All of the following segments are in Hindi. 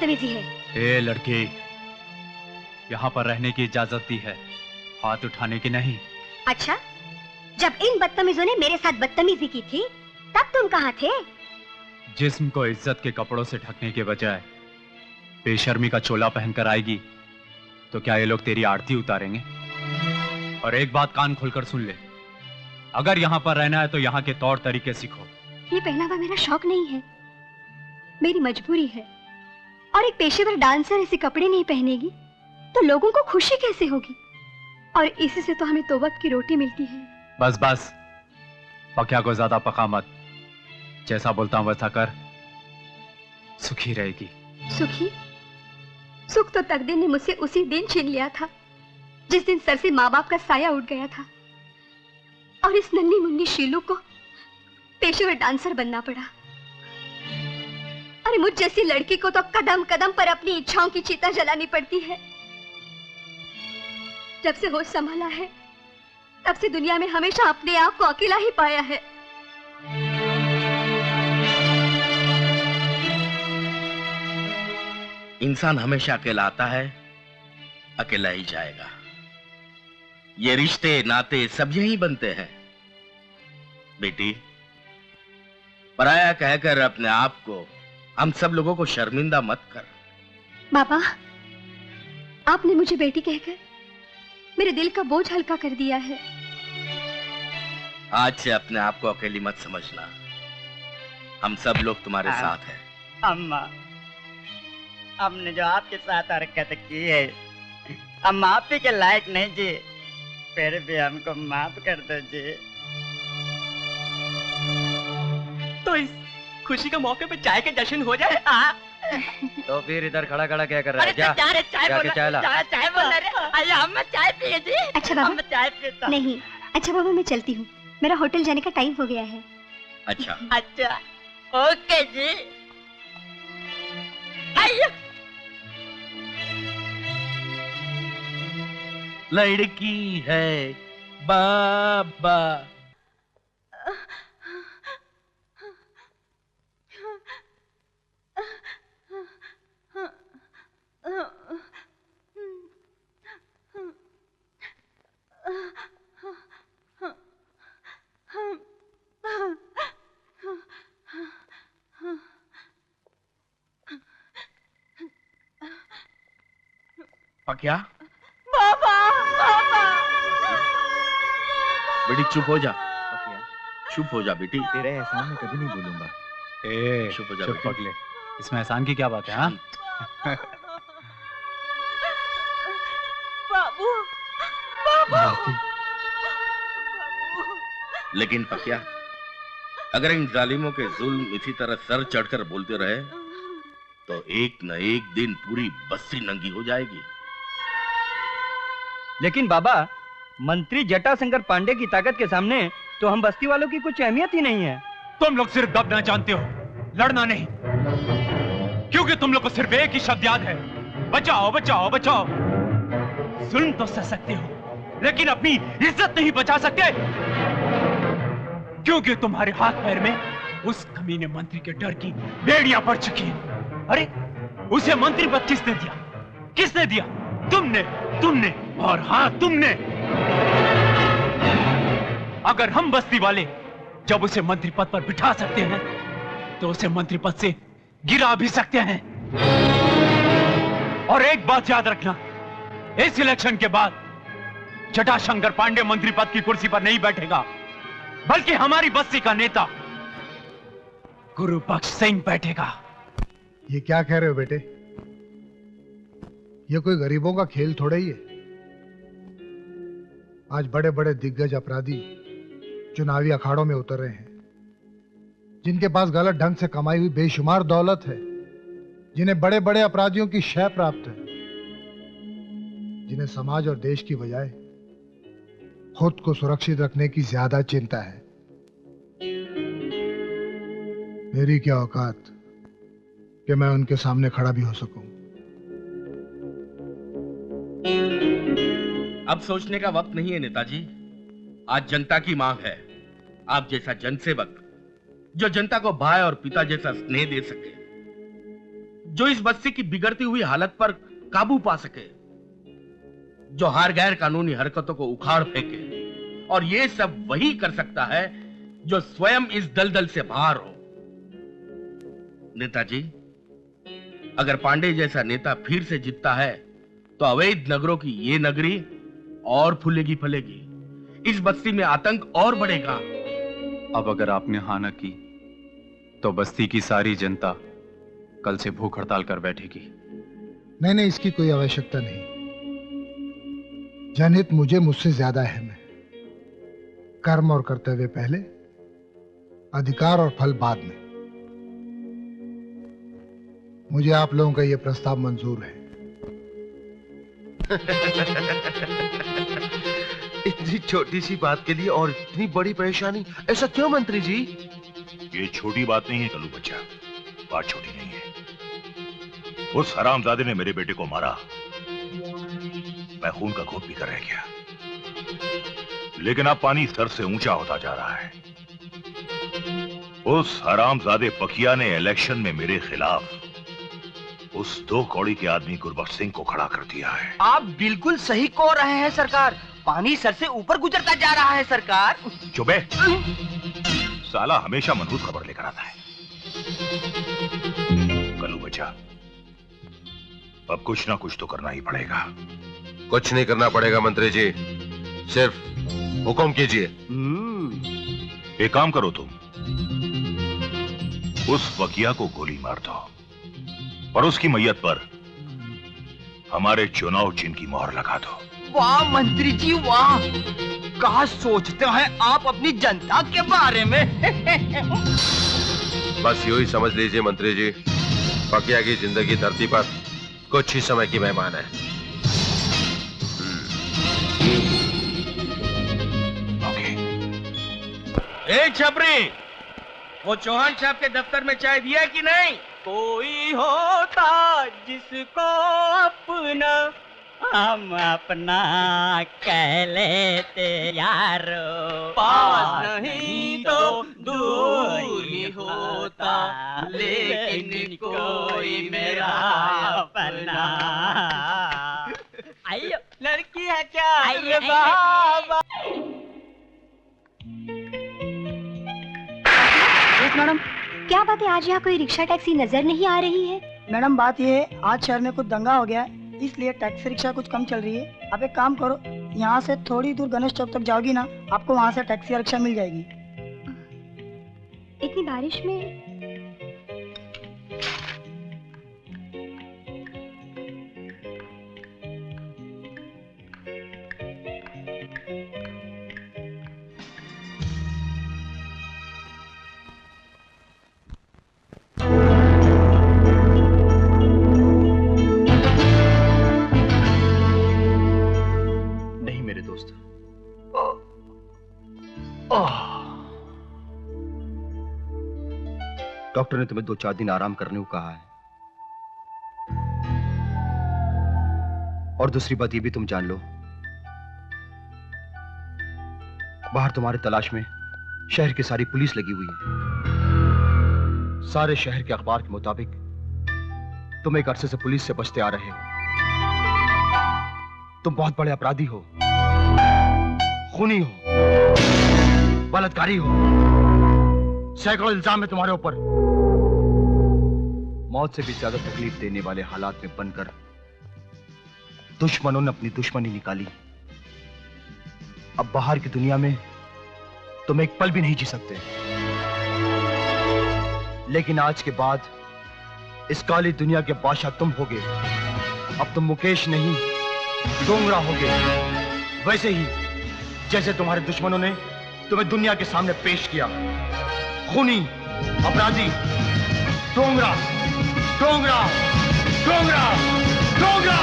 बदतमीजी है? ए लड़की, यहाँ पर रहने की इजाजत दी है, हाथ उठाने की नहीं। अच्छा, जब इन बदतमीजों ने मेरे साथ बदतमीजी की थी तब तुम कहाँ थे? जिस्म को इज्जत के कपड़ों से ढकने के बजाय बेशर्मी का चोला पहनकर आएगी तो क्या ये लोग तेरी आरती उतारेंगे? और एक बात कान खोलकर सुन ले, अगर यहाँ पर रहना है तो यहाँ के तौर तरीके सीखो। ये पहनावा मेरा शौक नहीं है, मेरी मजबूरी है। और एक पेशेवर डांसर ऐसे कपड़े नहीं पहनेगी तो लोगों को खुशी कैसे होगी? और इसी से तो हमें तो वक्त की रोटी मिलती है। बस बस, पकिया को ज्यादा पका मत। जैसा बोलता हूं वैसा कर, सुखी रहेगी। सुखी? सुख तो तकदीर ने मुझसे उसी दिन छीन लिया था जिस दिन सर से माँ बाप का साया उठ गया था और इस नन्ही मुन्नी शीलू को पेशेवर डांसर बनना पड़ा। अरे मुझ जैसी लड़की को तो कदम कदम पर अपनी इच्छाओं की चिता जलानी पड़ती है। जब से होश संभाला है तब से दुनिया में हमेशा अपने आप को अकेला ही पाया है। इंसान हमेशा अकेला आता है, अकेला ही जाएगा। ये रिश्ते नाते सब यही बनते हैं। बेटी, पराया कहकर अपने आप को, हम सब लोगों को शर्मिंदा मत कर। बाबा, आपने मुझे बेटी कहकर मेरे दिल का बोझ हल्का कर दिया है। आज से अपने आप को अकेली मत समझना, हम सब लोग तुम्हारे साथ हैं। अम्मा, हमने जो आपके साथ हरकत की है हम माफी के लायक नहीं जी, फिर भी हमको माफ कर दो जी। तो इस खुशी के मौके पे चाय के जश्न हो जाए। तो फिर इधर खड़ा खड़ा क्या कर रहा है? चाय बोल रहे। आइए हम चाय पिए जी। अच्छा बाबा, हम चाय पीता नहीं। अच्छा बाबा, मैं चलती हूँ, मेरा होटल जाने का टाइम हो गया है। अच्छा अच्छा, ओके जी। आइए। लड़की है बाबा। क्या? बाबा, बाबा। बेटी चुप हो जा, चुप हो जा बेटी। तेरे एहसान में कभी नहीं भूलूंगा। ए, चुप हो जा चुप पगले, इसमें एहसान की क्या बात है? हाँ? बाबू, बाबू। लेकिन पकिया, अगर इन जालिमों के जुल्म इसी तरह सर चढ़कर बोलते रहे तो एक न एक दिन पूरी बस्ती नंगी हो जाएगी। लेकिन बाबा, मंत्री जटाशंकर पांडे की ताकत के सामने तो हम बस्ती वालों की कुछ अहमियत ही नहीं है। तुम लोग सिर्फ दबना जानते हो, लड़ना नहीं। क्योंकि तुम लोग को सिर्फ एक ही शब्द याद है, बचाओ बचाओ बचाओ। जुल्म तो सह सकते हो लेकिन अपनी इज्जत नहीं बचा सकते, क्योंकि तुम्हारे हाथ पैर में उस कमीने मंत्री के डर की बेड़ियां पड़ चुकी हैं। अरे उसे मंत्री पद किसने दिया? किसने दिया? तुमने, तुमने और हाँ तुमने। अगर हम बस्ती वाले जब उसे मंत्री पद पर बिठा सकते हैं तो उसे मंत्री पद से गिरा भी सकते हैं। और एक बात याद रखना, इस इलेक्शन के बाद जटाशंकर पांडे मंत्री पद की कुर्सी पर नहीं बैठेगा, बल्कि हमारी बस्ती का नेता गुरुबख्श सिंह बैठेगा। ये क्या कह रहे हो बेटे? ये कोई गरीबों का खेल थोड़ा ही है। आज बड़े बड़े दिग्गज अपराधी चुनावी अखाड़ों में उतर रहे हैं, जिनके पास गलत ढंग से कमाई हुई बेशुमार दौलत है, जिन्हें बड़े बड़े अपराधियों की शय प्राप्त है, जिन्हें समाज और देश की बजाय खुद को सुरक्षित रखने की ज्यादा चिंता है। मेरी क्या औकात कि मैं उनके सामने खड़ा भी हो सकूं। अब सोचने का वक्त नहीं है नेताजी। आज जनता की मांग है, आप जैसा जनसेवक जो जनता को भाई और पिता जैसा स्नेह दे सके। जो इस बस्ती की बिगड़ती हुई हालत पर काबू पा सके, जो हर गैर कानूनी हरकतों को उखाड़ फेंके। और ये सब वही कर सकता है जो स्वयं इस दलदल से बाहर हो। नेताजी, अगर पांडे जैसा नेता फिर से जीतता है तो अवैध नगरों की ये नगरी और फूलेगी फलेगी, इस बस्ती में आतंक और बढ़ेगा। अब अगर आपने हाँ न की तो बस्ती की सारी जनता कल से भूख हड़ताल कर बैठेगी। नहीं नहीं, इसकी कोई आवश्यकता नहीं। जनहित मुझसे ज्यादा अहम है। कर्म और कर्तव्य पहले, अधिकार और फल बाद में। मुझे आप लोगों का यह प्रस्ताव मंजूर है। इतनी छोटी सी बात के लिए और इतनी बड़ी परेशानी, ऐसा क्यों मंत्री जी? ये छोटी बात नहीं है कल्लू बच्चा, बात छोटी नहीं है। उस हरामजादे ने मेरे बेटे को मारा, मैं खून का घूंट पीकर रह गया। लेकिन अब पानी सर से ऊंचा होता जा रहा है। उस हरामजादे पकिया ने इलेक्शन में मेरे खिलाफ उस 2 कौड़ी के आदमी गुरबख्श सिंह को खड़ा कर दिया है। आप बिल्कुल सही कह रहे हैं सरकार, पानी सर से ऊपर गुजरता जा रहा है सरकार। चुपे, साला हमेशा मनहूस खबर लेकर आता है। कल्लू बच्चा, अब कुछ ना कुछ तो करना ही पड़ेगा। कुछ नहीं करना पड़ेगा मंत्री जी, सिर्फ हुक्म कीजिए। एक काम करो, तुम उस वकिया को गोली मार दो और उसकी मैयत पर हमारे चुनाव चिन्ह की मोहर लगा दो। वाह मंत्री जी वाह, कहा सोचते हैं आप अपनी जनता के बारे में। बस यूं ही समझ लीजिए मंत्री जी, पकिया की जिंदगी धरती पर कुछ ही समय की मेहमान है। छपरी, वो चौहान साहब के दफ्तर में चाय दिया कि नहीं? कोई होता जिसको अपना हम अपना कह लेते यारो, पास नहीं तो दूर ही होता, लेकिन कोई मेरा अपना। आइयो, लड़की है क्या? आइए बाबा। मैडम, क्या बात है, आज यहाँ कोई रिक्शा टैक्सी नजर नहीं आ रही है? मैडम बात ये है, आज शहर में कुछ दंगा हो गया है, इसलिए टैक्सी रिक्शा कुछ कम चल रही है। आप एक काम करो, यहाँ से थोड़ी दूर गणेश चौक तक जाओगी ना, आपको वहाँ से टैक्सी रिक्शा मिल जाएगी। इतनी बारिश में? डॉक्टर ने तुम्हें 2-4 दिन आराम करने को कहा है। और दूसरी बात ये भी तुम जान लो, बाहर तुम्हारे तलाश में शहर की सारी पुलिस लगी हुई है। सारे शहर के अखबार के मुताबिक तुम एक अरसे से पुलिस से बचते आ रहे हो। तुम बहुत बड़े अपराधी हो, खूनी हो, बलात्कारी हो। सैकड़ों इल्जाम है तुम्हारे ऊपर। मौत से भी ज्यादा तकलीफ देने वाले हालात में बनकर दुश्मनों ने अपनी दुश्मनी निकाली। अब बाहर की दुनिया में तुम एक पल भी नहीं जी सकते। लेकिन आज के बाद इस काली दुनिया के बादशाह तुम होगे। अब तुम मुकेश नहीं, डोंगरा होगे। वैसे ही जैसे तुम्हारे दुश्मनों ने तुम्हें दुनिया के सामने पेश किया। खूनी, अपराधी, डोंगरा, डोंगरा, डोंगरा, डोंगरा।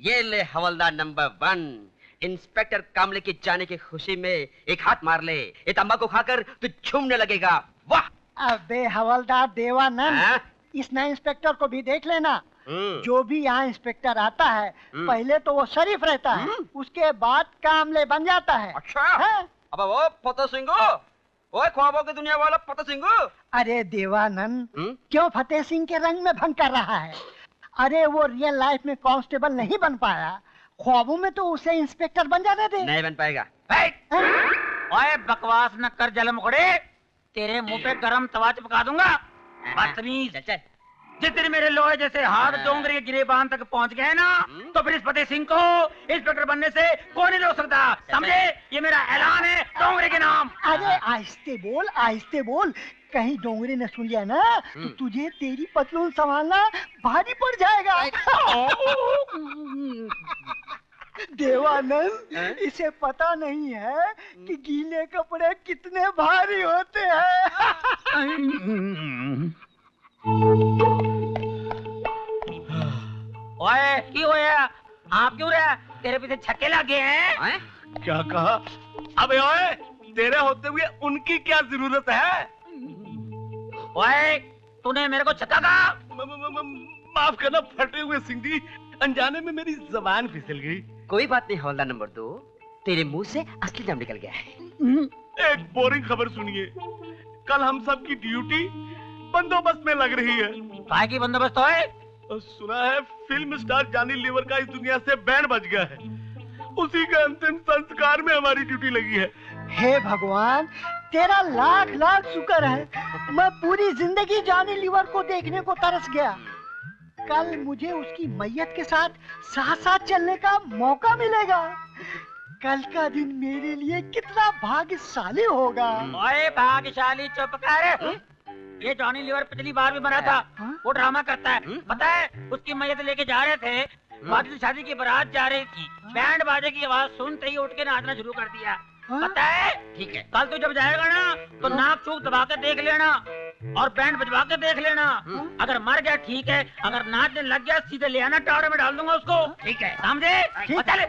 ये ले हवलदार नंबर 1। इंस्पेक्टर कामले के जाने की खुशी में एक हाथ मार ले, ये तंबाकू खाकर तू झूमने लगेगा। वाह! अबे हवलदार देवानंद, इस नए इंस्पेक्टर को भी देख लेना। जो भी यहाँ इंस्पेक्टर आता है पहले तो वो शरीफ रहता है, उसके बाद कामले बन जाता है। अच्छा? अब वो फतेह सिंह, वो ख्वाबों की दुनिया वाला फतेह सिंह। अरे देवानंद, क्यों फतेह सिंह के रंग में भंग कर रहा है? अरे वो रियल लाइफ में कांस्टेबल नहीं बन पाया, ख्वाबों में तो उसे इंस्पेक्टर बन जाने दे। नहीं बन पाएगा। ओए बकवास न कर जलमुखड़े, तेरे मुंह पे गरम तवा चिपका दूंगा। बदतमीज। जितने मेरे लोहे जैसे हाथ डोंगरे के गिरेबान तक पहुंच गए ना, तो फिर इस फतेह सिंह को इंस्पेक्टर बनने से कोई नहीं रोक सकता, समझे? ये मेरा ऐलान है डोंगरे के नाम। अरे आहिस्ते बोल, आहिस्ते बोल, कहीं डोंगरे ने सुन लिया ना तो तुझे तेरी पतलून संभालना भारी पड़ जाएगा। देवानंद, इसे पता नहीं है कि गीले कपड़े कितने भारी होते हैं। ओए क्यों होया? आप क्यों रहा? तेरे पीछे छक्के लगे हैं? क्या कहा? अबे ओए, तेरे होते हुए उनकी क्या जरूरत है? ओए, तूने मेरे को छक्का कहा? माफ करना फटे हुए सिंह जी, अनजाने में मेरी जबान फिसल गई। कोई बात नहीं हवलदार नंबर 2, तेरे मुंह से असली नाम निकल गया है। एक बोरिंग खबर सुनिए, कल हम सब की ड्यूटी बंदोबस्त में लग रही है। काय की बंदोबस्त है? सुना है फिल्म स्टार जॉनी लीवर का इस दुनिया से बैंड बज गया है, उसी के अंतिम संस्कार में हमारी ड्यूटी लगी है। हे भगवान, तेरा लाख लाख शुक्र है, मैं पूरी जिंदगी जॉनी लीवर को देखने को तरस गया। कल मुझे उसकी मैयत के साथ साथ साथ चलने का मौका मिलेगा। कल का दिन मेरे लिए कितना भाग्यशाली होगा। ओए भाग्यशाली चुप कर। ये जॉनी लीवर पिछली बार भी बना था, वो ड्रामा करता है, पता है? उसकी मैयत लेके जा रहे थे, बादल शादी की बारात जा रही थी, बैंड बाजे की आवाज सुनते ही उठ के नाचना शुरू कर दिया, पता है? ठीक है, कल तू जब जाएगा ना तो नाक चूक दबा के देख लेना और बैंड बजवा के देख लेना। अगर मर गया ठीक है, अगर नाचने लग गया सीधे ले आना, टावरे में डाल दूंगा उसको। ठीक है, समझे? चल।